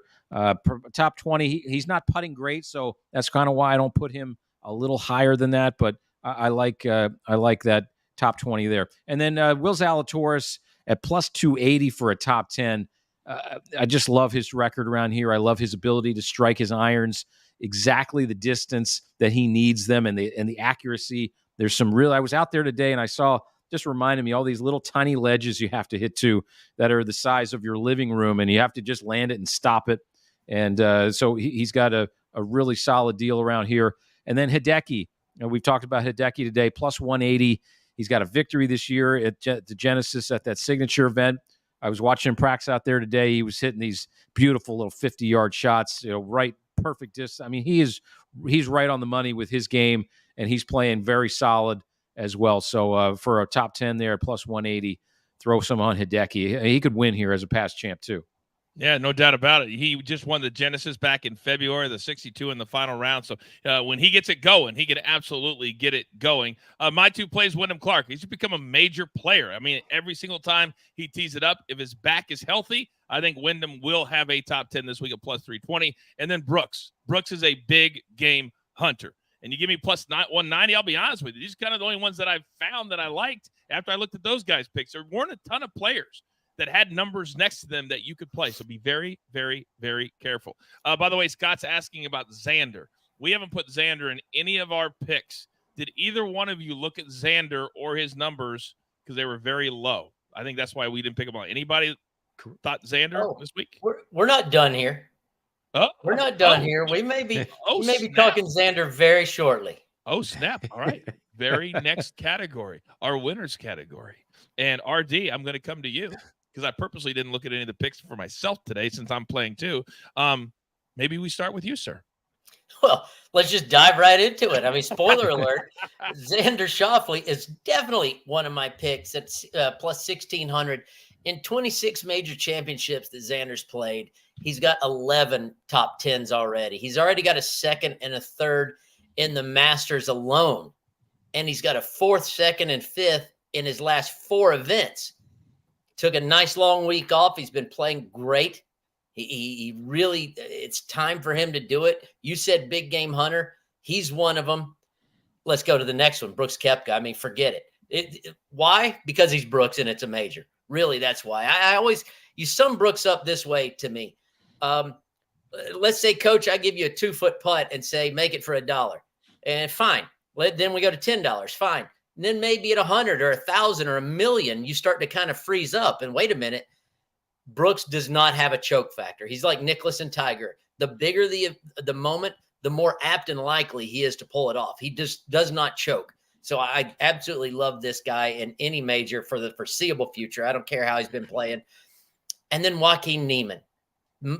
Top 20, he's not putting great, so that's kind of why I don't put him a little higher than that. But I like that top 20 there. And then Will Zalatoris at plus 280 for a top 10. I just love his record around here. I love his ability to strike his irons exactly the distance that he needs them, and the accuracy. There's some real. I was out there today and I saw. Just reminded me all these little tiny ledges you have to hit to that are the size of your living room, and you have to just land it and stop it. And so he's got a really solid deal around here. And then Hideki, we've talked about Hideki today, plus 180. He's got a victory this year at the Genesis at that signature event. I was watching him practice out there today. He was hitting these beautiful little 50-yard shots, right, perfect distance. I mean, he's right on the money with his game, and he's playing very solid as well. So for a top 10 there, plus 180, throw some on Hideki. He could win here as a past champ too. Yeah, no doubt about it. He just won the Genesis back in February, the 62 in the final round. So when he gets it going, he can absolutely get it going. My 2 plays, Wyndham Clark. He's become a major player. I mean, every single time he tees it up, if his back is healthy, I think Wyndham will have a top 10 this week at plus 320. And then Brooks. Brooks is a big game hunter. And you give me plus 190, I'll be honest with you. These are kind of the only ones that I've found that I liked after I looked at those guys' picks. There weren't a ton of players that had numbers next to them that you could play. So be very, very, very careful. By the way, Scott's asking about Xander. We haven't put Xander in any of our picks. Did either one of you look at Xander or his numbers? Because they were very low. I think that's why we didn't pick him on. Anybody thought Xander this week? We're not done here. We're not done here. We may be talking Xander very shortly. Oh, snap. All right. Very next category, our winners category. And RD, I'm going to come to you because I purposely didn't look at any of the picks for myself today since I'm playing too. Maybe we start with you, sir. Well, let's just dive right into it. I mean, spoiler alert, Xander Schauffele is definitely one of my picks at plus 1,600. In 26 major championships that Xander's played, he's got 11 top 10s already. He's already got a 2nd and a 3rd in the Masters alone. And he's got a 4th, 2nd, and 5th in his last 4 events. Took a nice long week off. He's been playing great. He really, it's time for him to do it. You said big game hunter. He's one of them. Let's go to the next one, Brooks Koepka. I mean, forget it. Why? Because he's Brooks and it's a major. Really, that's why. I always, you sum Brooks up this way to me. Let's say, Coach, I give you a 2-foot putt and say, make it for $1. And fine. Then we go to $10. Fine. And then maybe at 100 or 1,000 or 1,000,000, you start to kind of freeze up. And wait a minute, Brooks does not have a choke factor. He's like Nicklaus and Tiger. The bigger the moment, the more apt and likely he is to pull it off. He just does not choke. So I absolutely love this guy in any major for the foreseeable future. I don't care how he's been playing. And then Joaquin Niemann.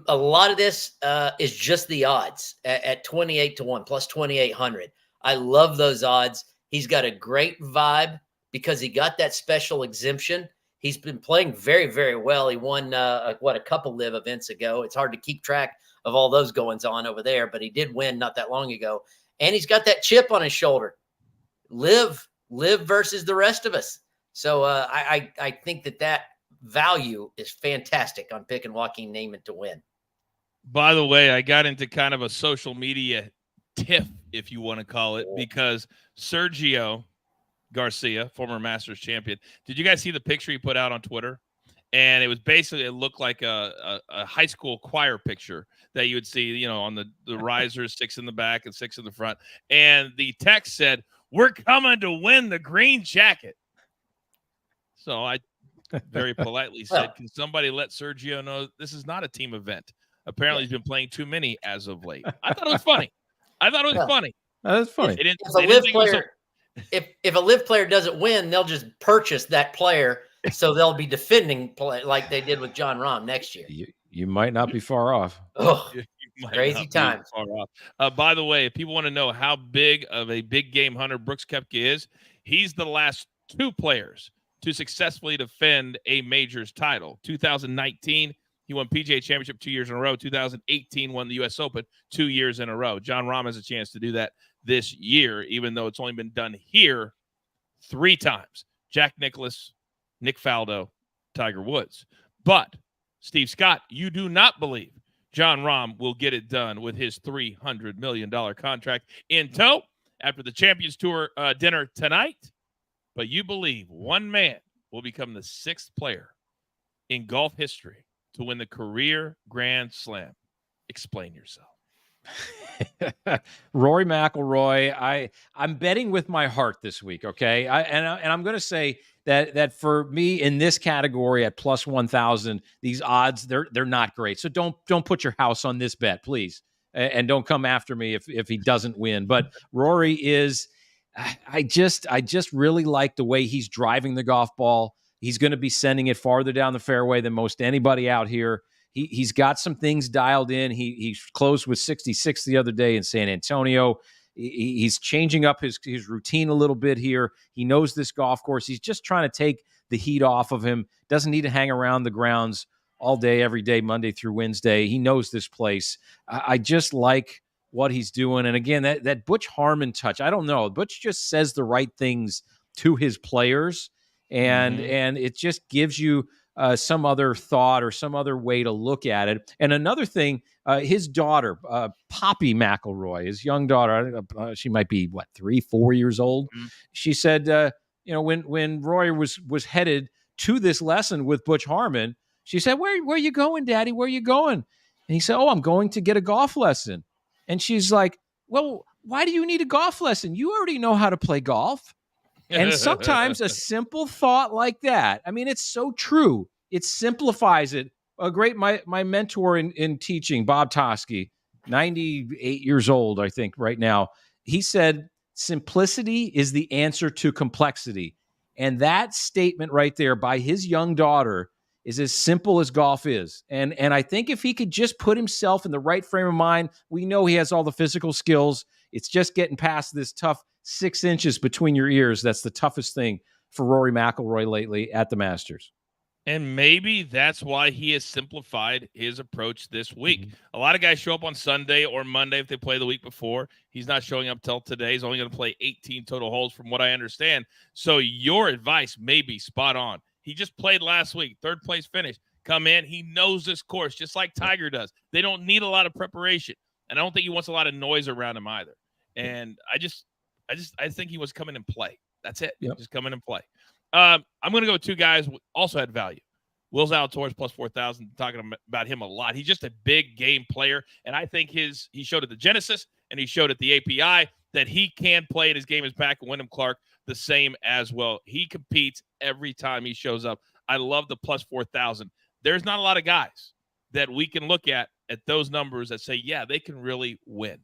A lot of this is just the odds at 28-1 plus 2,800. I love those odds. He's got a great vibe because he got that special exemption. He's been playing very, very well. He won, a couple live events ago. It's hard to keep track of all those goings on over there, but he did win not that long ago. and he's got that chip on his shoulder. Live versus the rest of us. So I think that value is fantastic on picking Joaquin Namath to win. By the way, I got into kind of a social media tiff, if you want to call it, because Sergio Garcia, former Masters champion, did you guys see the picture he put out on Twitter? And it was basically, it looked like a high school choir picture that you would see, you know, on the risers, 6 in the back and 6 in the front. And the text said, "We're coming to win the green jacket." So I very politely said, "Can somebody let Sergio know this is not a team event?" Apparently he's been playing too many as of late. I thought it was funny. Funny. That's funny. If a live player doesn't win, they'll just purchase that player. So they'll be defending like they did with John Rahm next year. You might not be far off. Oh, crazy times. By the way, if people want to know how big of a big game hunter Brooks Koepka is, he's the last 2 players to successfully defend a majors title. 2019, he won PGA Championship 2 years in a row. 2018, won the U.S. Open 2 years in a row. John Rahm has a chance to do that this year, even though it's only been done here 3 times. Jack Nicklaus, Nick Faldo, Tiger Woods. But, Steve Scott, you do not believe John Rahm will get it done with his $300 million contract in tow after the Champions Tour dinner tonight. But you believe one man will become the 6th player in golf history to win the career Grand Slam. Explain yourself. Rory McIlroy. I'm betting with my heart this week. Okay. I'm going to say that for me in this category at plus 1,000, these odds, they're not great. So don't put your house on this bet, please. And don't come after me if he doesn't win. But Rory is, I just really like the way he's driving the golf ball. He's going to be sending it farther down the fairway than most anybody out here. He's got some things dialed in. He closed with 66 the other day in San Antonio. He's changing up his routine a little bit here. He knows this golf course. He's just trying to take the heat off of him. Doesn't need to hang around the grounds all day, every day, Monday through Wednesday. He knows this place. I just like what he's doing. And again, that Butch Harmon touch, I don't know. Butch just says the right things to his players, and it just gives you some other thought or some other way to look at it. And another thing, his daughter, Poppy McIlroy, his young daughter, she might be, 3-4 years old. She said, when Roy was headed to this lesson with Butch Harmon, she said, where are you going, Daddy? Where are you going? And he said, I'm going to get a golf lesson. And she's like, well, why do you need a golf lesson? You already know how to play golf. And sometimes a simple thought like that, I mean, it's so true. It simplifies it. My mentor in teaching, Bob Tosky, 98 years old, I think, right now. He said, simplicity is the answer to complexity. And that statement right there by his young daughter is as simple as golf is. And I think if he could just put himself in the right frame of mind, we know he has all the physical skills. It's just getting past this tough 6 inches between your ears. That's the toughest thing for Rory McIlroy lately at the Masters. And maybe that's why he has simplified his approach this week. A lot of guys show up on Sunday or Monday if they play the week before. He's not showing up till today. He's only going to play 18 total holes from what I understand. So your advice may be spot on. He just played last week, 3rd place finish. Come in. He knows this course just like Tiger does. They don't need a lot of preparation. And I don't think he wants a lot of noise around him either. And I think he was coming in play. That's it. Yep. Just come in and play. I'm going to go with 2 guys who also had value. Will Zalatoris plus 4,000, talking about him a lot. He's just a big game player, and I think he showed at the Genesis and he showed at the API that he can play, and his game is back. And Wyndham Clark the same as well. He competes every time he shows up. I love the plus 4,000. There's not a lot of guys that we can look at those numbers that say, yeah, they can really win.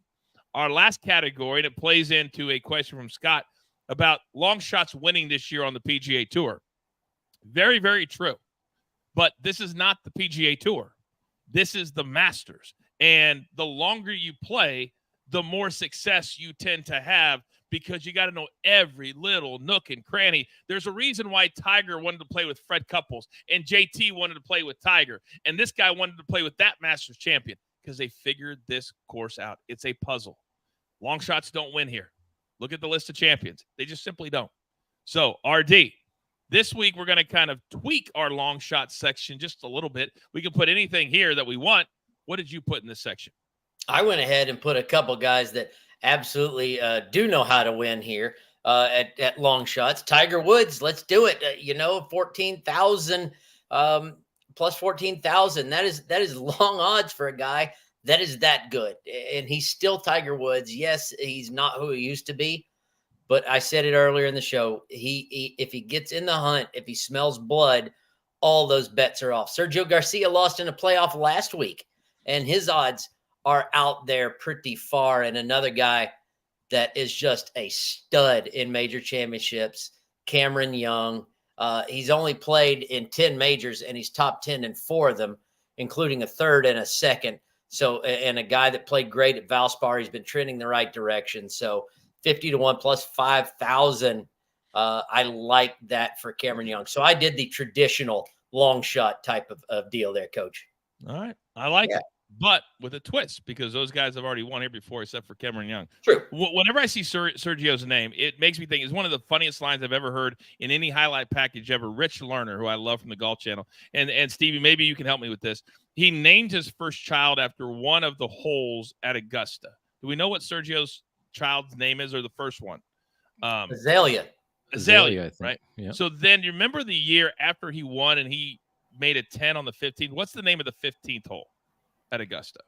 Our last category, and it plays into a question from Scott about long shots winning this year on the PGA Tour. Very, very true. But this is not the PGA Tour. This is the Masters. And the longer you play, the more success you tend to have because you got to know every little nook and cranny. There's a reason why Tiger wanted to play with Fred Couples and JT wanted to play with Tiger. And this guy wanted to play with that Masters champion because they figured this course out. It's a puzzle. Long shots don't win here. Look at the list of champions. They just simply don't. So, RD, this week we're going to kind of tweak our long shot section just a little bit. We can put anything here that we want. What did you put in this section? I went ahead and put a couple guys that absolutely do know how to win here at long shots. Tiger Woods, let's do it. 14,000 plus 14,000. That is long odds for a guy that is that good. And he's still Tiger Woods. Yes, he's not who he used to be. But I said it earlier in the show. He if he gets in the hunt, if he smells blood, all those bets are off. Sergio Garcia lost in a playoff last week, and his odds are out there pretty far. And another guy that is just a stud in major championships, Cameron Young. He's only played in 10 majors, and he's top 10 in 4 of them, including a third and a second. So, and a guy that played great at Valspar. He's been trending the right direction. So 50-1 plus 5,000. I like that for Cameron Young. So I did the traditional long shot type of deal there, Coach. All right. I like it, but with a twist, because those guys have already won here before, except for Cameron Young. True. Whenever I see Sergio's name, it makes me think it's one of the funniest lines I've ever heard in any highlight package ever. Rich Lerner, who I love from the Golf Channel. And Stevie, maybe you can help me with this. He named his first child after one of the holes at Augusta. Do we know what Sergio's child's name is, or the first one? Azalea, right? Yeah. So then you remember the year after he won and he made a 10 on the 15th. What's the name of the 15th hole at Augusta?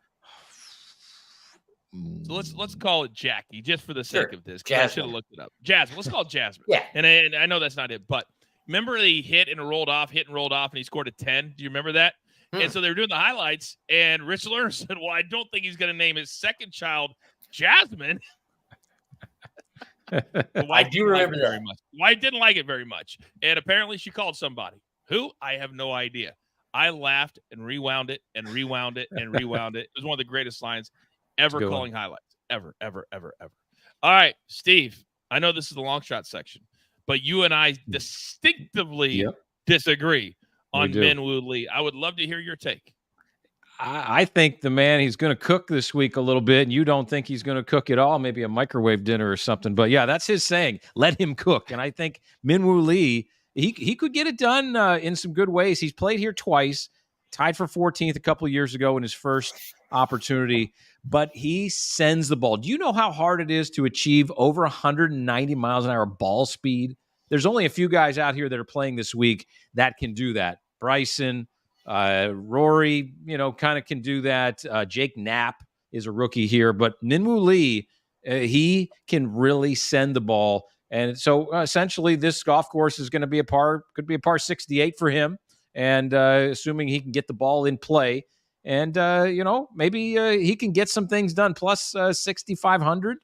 So let's call it Jackie, just for the sake of this. I should have looked it up. Jasmine. Let's call it Jasmine. Yeah. And I know that's not it, but remember he hit and rolled off, and he scored a 10. Do you remember that? And so they were doing the highlights, and Rich Lerner said, well, I don't think he's going to name his second child Jasmine. I do remember that very much. Wife didn't like it very much, and apparently she called somebody. Who? I have no idea. I laughed and rewound it and rewound it and rewound it. It was one of the greatest lines ever calling highlights. Ever. All right, Steve, I know this is the long shot section, but you and I distinctively disagree on Min-Woo Lee. I would love to hear your take. I think the man, he's going to cook this week a little bit, and you don't think he's going to cook at all, maybe a microwave dinner or something. But, yeah, that's his saying, let him cook. And I think Min-Woo Lee, he could get it done in some good ways. He's played here twice, tied for 14th a couple of years ago in his first opportunity, but he sends the ball. Do you know how hard it is to achieve over 190 miles an hour ball speed? There's only a few guys out here that are playing this week that can do that. Bryson, Rory, kind of can do that. Jake Knapp is a rookie here, but Min-Woo Lee, he can really send the ball. And so essentially this golf course is going to be could be a par 68 for him. And assuming he can get the ball in play and, maybe he can get some things done plus 6,500.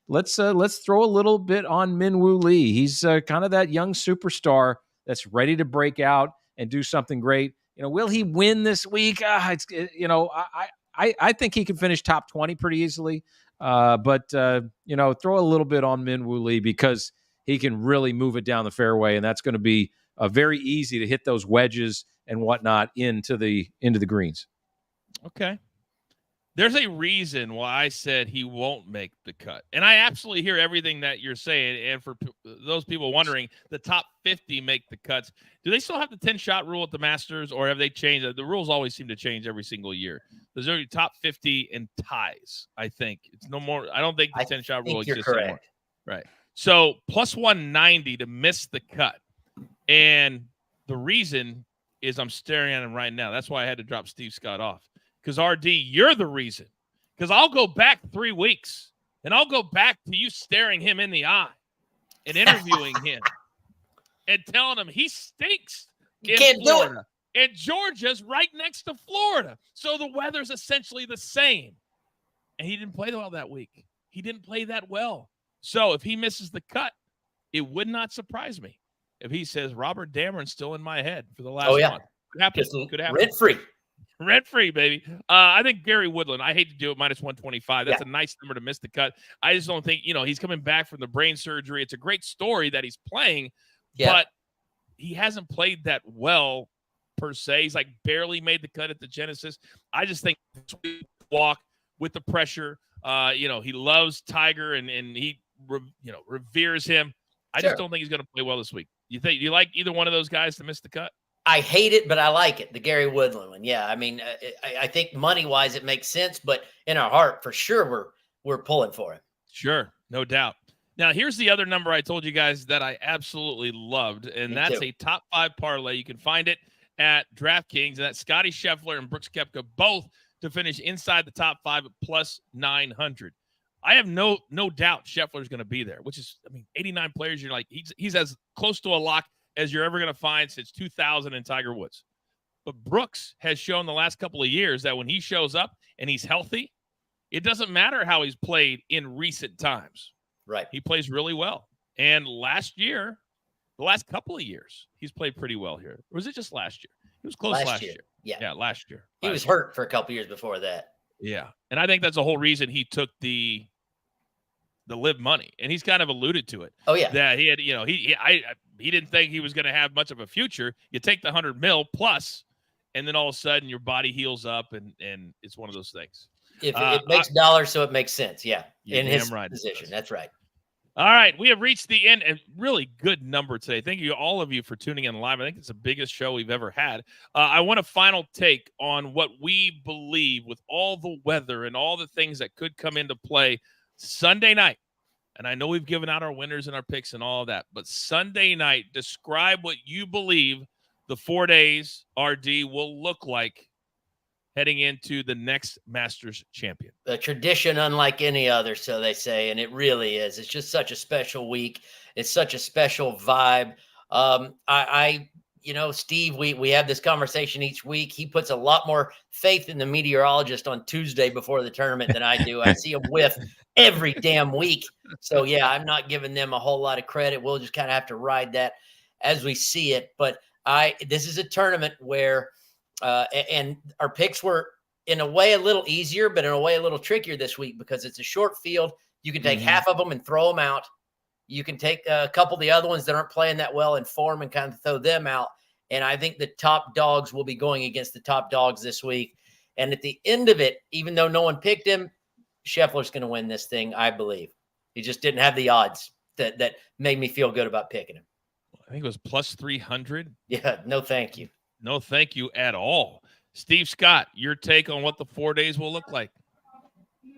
Let's throw a little bit on Min-Woo Lee. He's kind of that young superstar that's ready to break out and do something great. Will he win this week? I think he can finish top 20 pretty easily. But throw a little bit on Min-Woo Lee because he can really move it down the fairway, and that's going to be very easy to hit those wedges and whatnot into the greens. Okay. There's a reason why I said he won't make the cut. And I absolutely hear everything that you're saying. And for those people wondering, the top 50 make the cuts. Do they still have the 10-shot rule at the Masters, or have they changed it? The rules always seem to change every single year. There's only top 50 in ties, I think. It's no more. I don't think the 10-shot rule exists anymore. Right. So plus 190 to miss the cut. And the reason is I'm staring at him right now. That's why I had to drop Steve Scott off. Because, RD, you're the reason. Because I'll go back 3 weeks, and I'll go back to you staring him in the eye and interviewing him and telling him he stinks in Florida. And Georgia's right next to Florida. So the weather's essentially the same. And he didn't play well that week. He didn't play that well. So if he misses the cut, it would not surprise me if he says Robert Damron's still in my head for the last month. Could happen. Rent-free. Rent-free, baby. I think Gary Woodland, I hate to do it, minus 125. That's a nice number to miss the cut. I just don't think, he's coming back from the brain surgery. It's a great story that he's playing, but he hasn't played that well per se. He's like barely made the cut at the Genesis. I just think walk with the pressure He loves Tiger and he reveres him. I Sure. just don't think he's going to play well this week. You like either one of those guys to miss the cut? I hate it, but I like it. The Gary Woodland one. Yeah. I mean, I think money wise, it makes sense, but in our heart, for sure, we're pulling for it. Sure. No doubt. Now, here's the other number I told you guys that I absolutely loved, and Me that's too. a top 5 parlay. You can find it at DraftKings, and that's Scotty Scheffler and Brooks Koepka both to finish inside the top 5 at plus 900. I have no doubt Scheffler's going to be there, which is, 89 players. You're like, he's as close to a lock as you're ever going to find since 2000 and Tiger Woods. But Brooks has shown the last couple of years that when he shows up and he's healthy, it doesn't matter how he's played in recent times. Right. He plays really well. And last year, the last couple of years, he's played pretty well here. Or was it just last year? He was close last year. Yeah, last year. He was hurt for a couple years before that. Yeah. And I think that's the whole reason he took the live money. And he's kind of alluded to it. Oh, yeah. That he had, he didn't think he was going to have much of a future. You take the 100 mil plus, and then all of a sudden your body heals up, and it's one of those things. If it makes dollars, so it makes sense. Yeah. In his right position. That's right. All right. We have reached the end. A really good number today. Thank you, all of you, for tuning in live. I think it's the biggest show we've ever had. I want a final take on what we believe with all the weather and all the things that could come into play Sunday night. And I know we've given out our winners and our picks and all of that, but Sunday night, describe what you believe the 4 days RD will look like heading into the next Masters champion. A tradition unlike any other, so they say, and it really is. It's just such a special week. It's such a special vibe. Steve, we have this conversation each week. He puts a lot more faith in the meteorologist on Tuesday before the tournament than I do. I see him whiff every damn week. So, yeah, I'm not giving them a whole lot of credit. We'll just kind of have to ride that as we see it. But this is a tournament where and our picks were in a way a little easier, but in a way a little trickier this week because it's a short field. You can take half of them and throw them out. You can take a couple of the other ones that aren't playing that well in form and kind of throw them out. And I think the top dogs will be going against the top dogs this week. And at the end of it, even though no one picked him, Scheffler's going to win this thing, I believe. He just didn't have the odds that made me feel good about picking him. I think it was plus 300. Yeah, no thank you. No thank you at all. Steve Scott, your take on what the 4 days will look like.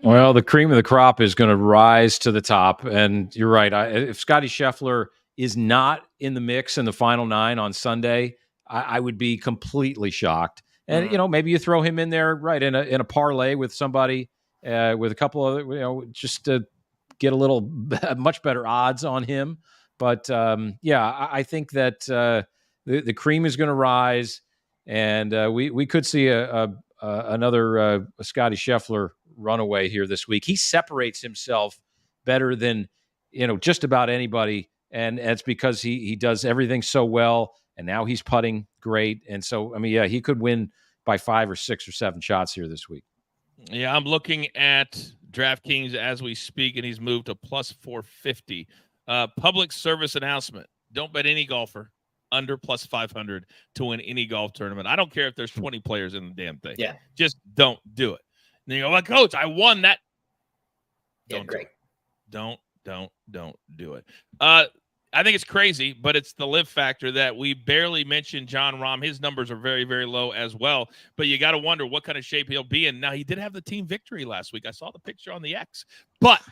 Well, the cream of the crop is going to rise to the top. And you're right. If Scotty Scheffler is not in the mix in the final 9 on Sunday, I would be completely shocked. And, maybe you throw him in there, right, in a parlay with somebody, with a couple of, just to get a little much better odds on him. But, I think that the cream is going to rise. And we could see another Scotty Scheffler runaway here this week. He separates himself better than just about anybody, and it's because he does everything so well. And now he's putting great, and so he could win by 5 or 6 or 7 shots here this week. Yeah, I'm looking at DraftKings as we speak, and he's moved to plus 450. Public service announcement: don't bet any golfer under plus 500 to win any golf tournament. I don't care if there's 20 players in the damn thing. Yeah. Just don't do it. And you go, well, Coach, I won that. Don't great. Don't do it. I think it's crazy, but it's the live factor that we barely mentioned John Rahm. His numbers are very, very low as well. But you got to wonder what kind of shape he'll be in. Now, he did have the team victory last week. I saw the picture on the X. But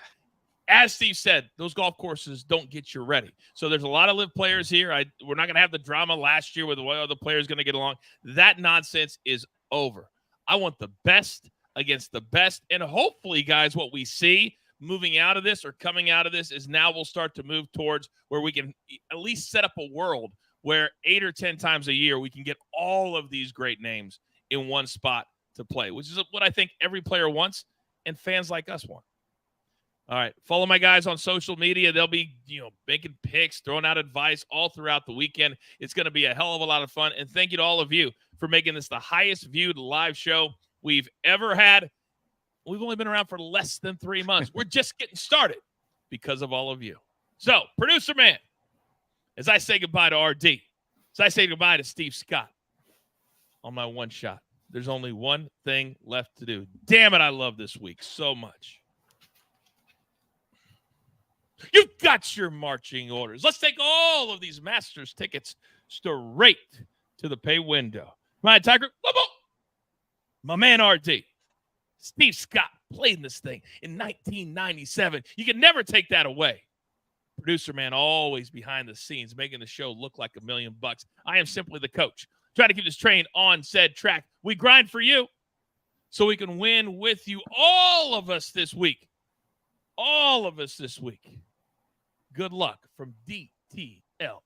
as Steve said, those golf courses don't get you ready. So there's a lot of live players here. We're not going to have the drama last year with the way other players going to get along. That nonsense is over. I want the best against the best. And hopefully, guys, what we see moving out of this or coming out of this is now we'll start to move towards where we can at least set up a world where 8 or 10 times a year we can get all of these great names in one spot to play, which is what I think every player wants and fans like us want. All right, follow my guys on social media. They'll be, making picks, throwing out advice all throughout the weekend. It's going to be a hell of a lot of fun. And thank you to all of you for making this the highest viewed live show we've ever had. We've only been around for less than 3 months. We're just getting started because of all of you. So, producer man, as I say goodbye to RD, as I say goodbye to Steve Scott on my one shot, there's only one thing left to do. Damn it, I love this week so much. You've got your marching orders. Let's take all of these Masters tickets straight to the pay window. My Tiger, my man RD, Steve Scott played in this thing in 1997. You can never take that away. Producer man always behind the scenes, making the show look like $1 million. I am simply the coach. Try to keep this train on said track. We grind for you so we can win with you. All of us this week. All of us this week. Good luck from DTL.